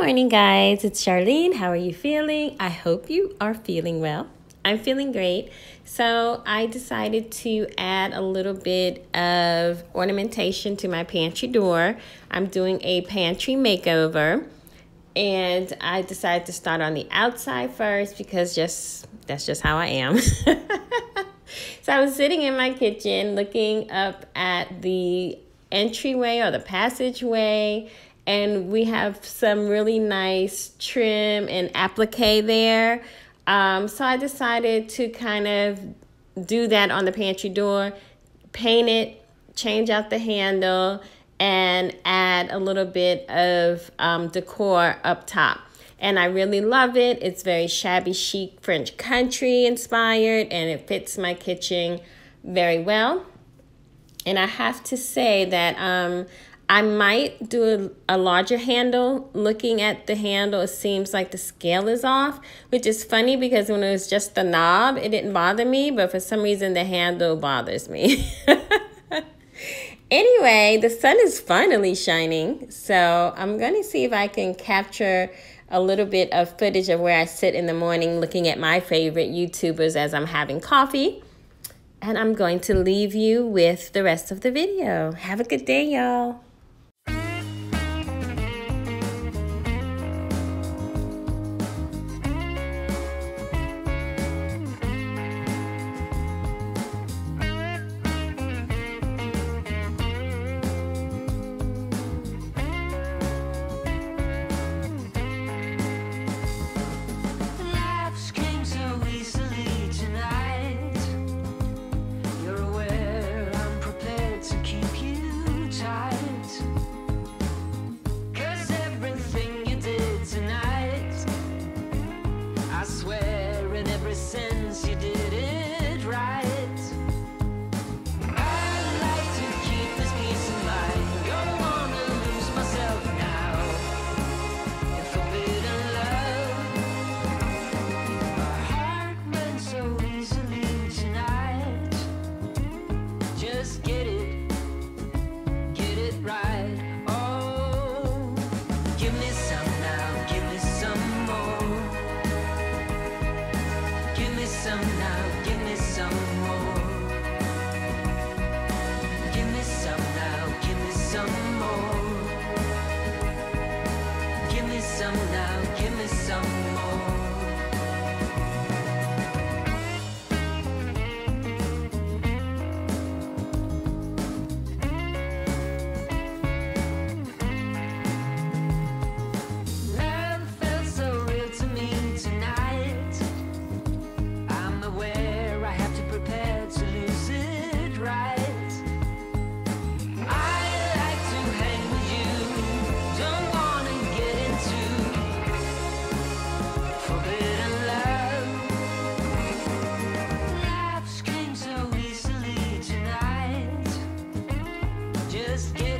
morning, guys. It's Charlene. How are you feeling? I hope you are feeling well. I'm feeling great. So I decided to add a little bit of ornamentation to my pantry door. I'm doing a pantry makeover. And I decided to start on the outside first because that's just how I am. So I was sitting in my kitchen looking up at the entryway or the passageway, and we have some really nice trim and applique there. So I decided to kind of do that on the pantry door, paint it, change out the handle, and add a little bit of decor up top. And I really love it. It's very shabby chic, French country inspired, and it fits my kitchen very well. And I have to say that I might do a larger handle. Looking at the handle, it seems like the scale is off, which is funny because when it was just the knob, it didn't bother me, but for some reason the handle bothers me. Anyway, the sun is finally shining, so I'm going to see if I can capture a little bit of footage of where I sit in the morning looking at my favorite YouTubers as I'm having coffee. And I'm going to leave you with the rest of the video. Have a good day, y'all. Just get